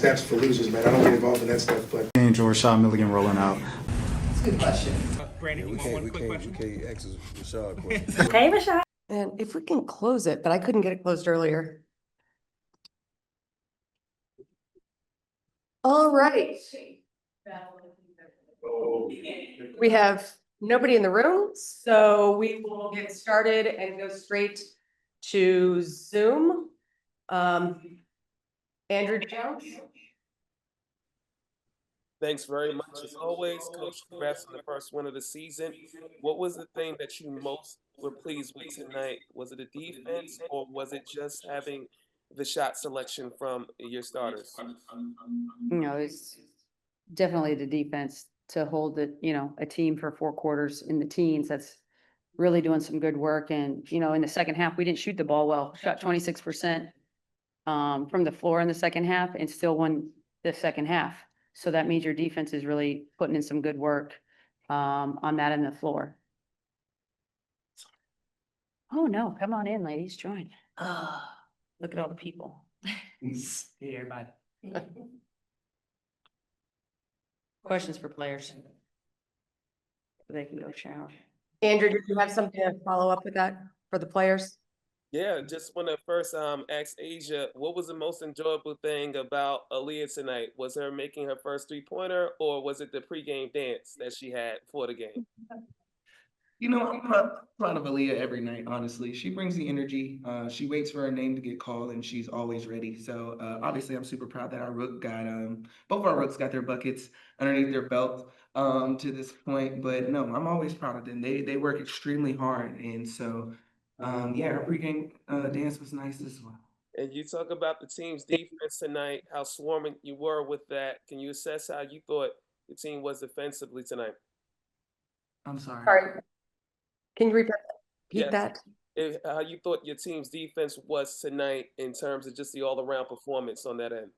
steps for losers, man. I don't get involved in that stuff, but. Angel Rashad Milligan rolling out. That's a good question. Brandon, Yeah, you want one quick question? we can't ask Rashad a question. Hey, Rashad. And if we can close it, but I couldn't get it closed earlier. All right. We have nobody in the room, so we will get started and go straight to Zoom. Andrew Jones. Thanks very much. As always, Coach, congrats on the first win of the season. What was the thing that you most were pleased with tonight? Was it the defense, or was it just having the shot selection from your starters? It's definitely the defense to hold a team for 4 quarters in the teens. That's really doing some good work. And, in the second half, we didn't shoot the ball well, shot 26% from the floor in the second half and still won the second half. So that means your defense is really putting in some good work on that end of the floor. Oh, no, come on in, ladies, join. Look at all the people. Hey, everybody. Questions for players? They can go shower. Andrew, did you have something to follow up with that for the players? Yeah, just want to first ask Asia, what was the most enjoyable thing about Aaliyah tonight? Was her making her first 3-pointer, or was it the pregame dance that she had for the game? I'm proud of Aaliyah every night, honestly. She brings the energy. She waits for her name to get called, and she's always ready. So obviously, I'm super proud that our rook got both of our rooks got their buckets underneath their belt to this point. But no, I'm always proud of them. They work extremely hard, and so her pregame dance was nice as well. And you talk about the team's defense tonight, how swarming you were with that. Can you assess how you thought the team was defensively tonight? I'm sorry. Sorry. Can you repeat Yes. that? How you thought your team's defense was tonight in terms of just the all-around performance on that end?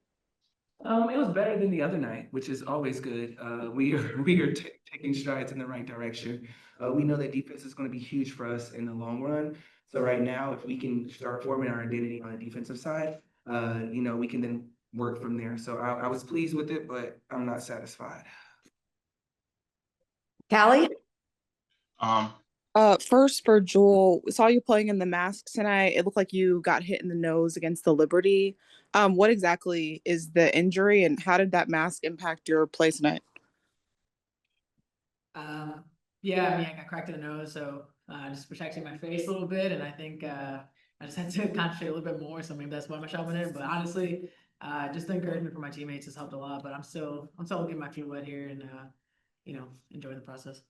It was better than the other night, which is always good. We are taking strides in the right direction. We know that defense is going to be huge for us in the long run. So right now, if we can start forming our identity on the defensive side, we can then work from there. So I was pleased with it, but I'm not satisfied. Callie? First for Jewell, we saw you playing in the mask tonight. It looked like you got hit in the nose against the Liberty. What exactly is the injury, and how did that mask impact your play tonight? I got cracked in the nose, so just protecting my face a little bit, and I think I just had to concentrate a little bit more, so maybe that's why my shot went in. But honestly, just the encouragement from my teammates has helped a lot. But I'm still getting my feet wet here and enjoying the process.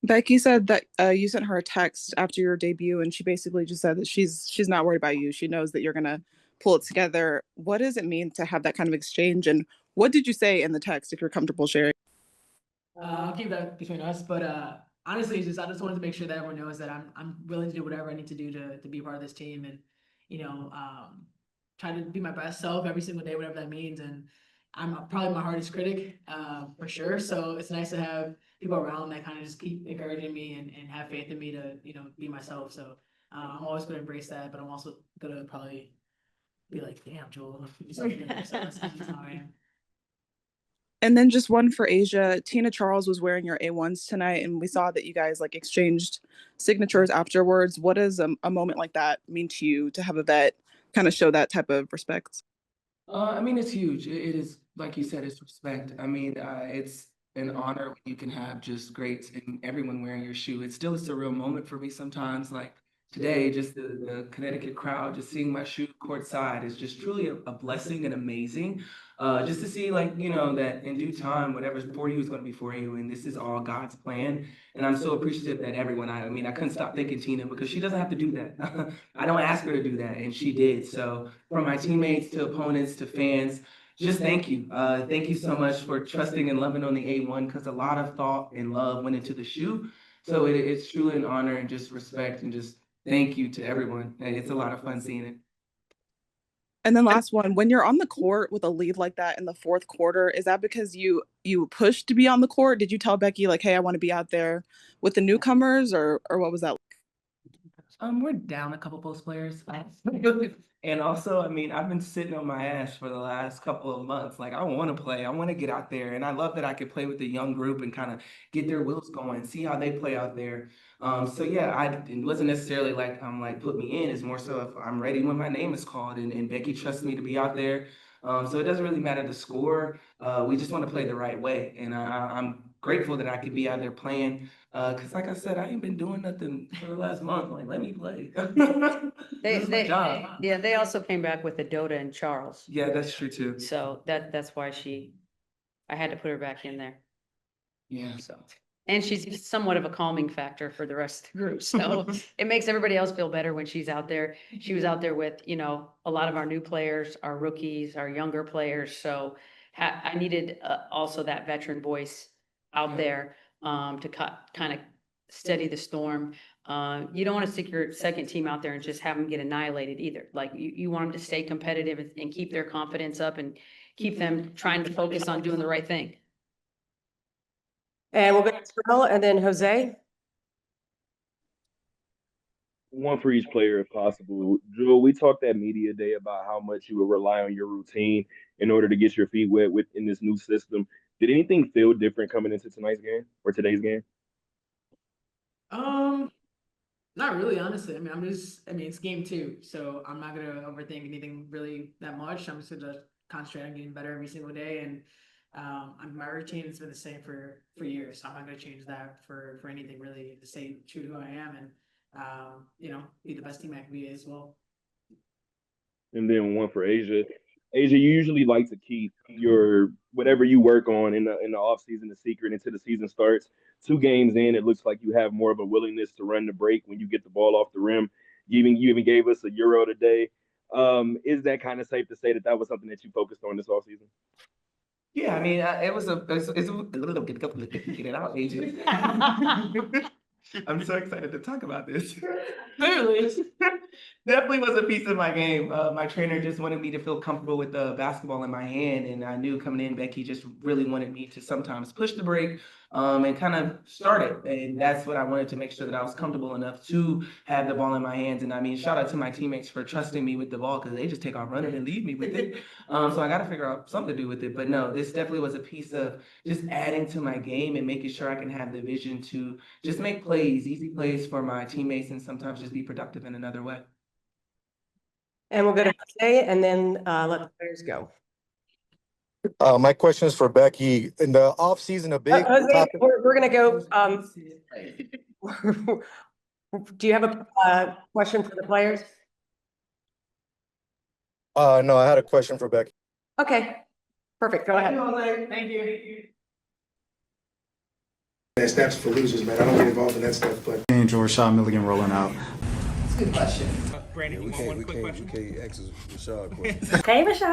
Becky said that you sent her a text after your debut, and she basically just said that she's not worried about you. She knows that you're gonna pull it together. What does it mean to have that kind of exchange, and what did you say in the text, if you're comfortable sharing? I'll keep that between us, but honestly, I just wanted to make sure that everyone knows that I'm willing to do whatever I need to do to be a part of this team, and try to be my best self every single day, whatever that means. And I'm probably my hardest critic, for sure. So it's nice to have people around that kind of just keep encouraging me and have faith in me to, be myself. So I'm always going to embrace that, but I'm also going to probably be like, damn, Jewell. And then just one for Asia. Tina Charles was wearing your A1s tonight, and we saw that you guys exchanged signatures afterwards. What does a moment like that mean to you, to have a vet kind of show that type of respect? It's huge. It is, like you said, it's respect. It's an honor when you can have just greats and everyone wearing your shoe. It's still a surreal moment for me sometimes. Like today, just the Connecticut crowd, just seeing my shoe courtside is just truly a blessing and amazing. Just to see, that in due time, whatever's for you is going to be for you, and this is all God's plan. And I'm so appreciative that everyone, I couldn't stop thanking Tina, because she doesn't have to do that. I don't ask her to do that, and she did. So from my teammates to opponents to fans, just thank you. Thank you so much for trusting and loving on the A1, because a lot of thought and love went into the shoe. So it's truly an honor, and just respect, and just thank you to everyone. It's a lot of fun seeing it. And then last one, when you're on the court with a lead like that in the fourth quarter, is that because you pushed to be on the court? Did you tell Becky, hey, I want to be out there with the newcomers, or what was that like? We're down a couple post players. And also, I mean, I've been sitting on my ass for the last couple of months. Like, I want to play. I want to get out there. And I love that I could play with the young group and kind of get their wheels going, see how they play out there. So yeah, it wasn't necessarily like I'm like, put me in. It's more so if I'm ready when my name is called and Becky trusts me to be out there. So it doesn't really matter the score. We just want to play the right way. And I'm grateful that I could be out there playing. Cause like I said, I ain't been doing nothing for the last month. Like, let me play. This is my job. Yeah, they also came back with the Dota and Charles. Yeah, that's true too. So that's why I had to put her back in there. Yeah. So, and she's somewhat of a calming factor for the rest of the group. So it makes everybody else feel better when she's out there. She was out there with, you know, a lot of our new players, our rookies, our younger players. So I needed also that veteran voice out there to kind of steady the storm. You don't want to stick your second team out there and just have them get annihilated either. Like you want them to stay competitive and keep their confidence up and keep them trying to focus on doing the right thing. And we'll go to Jewell and then Jose. One for each player if possible. Jewell, we talked at media day about how much you would rely on your routine in order to get your feet wet within this new system. Did anything feel different coming into tonight's game or today's game? Not really, honestly. I mean, it's game 2, so I'm not gonna overthink anything really that much. I'm just gonna concentrate on getting better every single day. And my routine has been the same for years, so I'm not gonna change that for anything really, to stay true to who I am and you know, be the best team I can be as well. And then one for Asia. Asia, you usually like to keep your whatever you work on in the off season a secret until the season starts. 2 games in, it looks like you have more of a willingness to run the break when you get the ball off the rim. You even gave us a Euro today. Is that kind of safe to say that was something that you focused on this off season? Yeah, I mean, it's a little get it out, agent. I'm so excited to talk about this. Clearly, definitely was a piece of my game. My trainer just wanted me to feel comfortable with the basketball in my hand, and I knew coming in, Becky just really wanted me to sometimes push the break and kind of start it. And that's what I wanted to make sure that I was comfortable enough to have the ball in my hands. And I mean, shout out to my teammates for trusting me with the ball because they just take off running and leave me with it. So I got to figure out something to do with it. But no, this definitely was a piece of just adding to my game and making sure I can have the vision to just make plays, easy plays for my teammates, and sometimes just be productive in another way. And we'll go to Jose and then let the players go. My question is for Becky. In the off season, a big Jose, topic. we're gonna go. Do you have a question for the players? No, I had a question for Becky. Okay, perfect. Go ahead. Thank you. That's for losers, man. I don't get involved in that stuff, but. Angel Rashad Milligan rolling out. We can't ask Rashad a question. Hey, Rashad.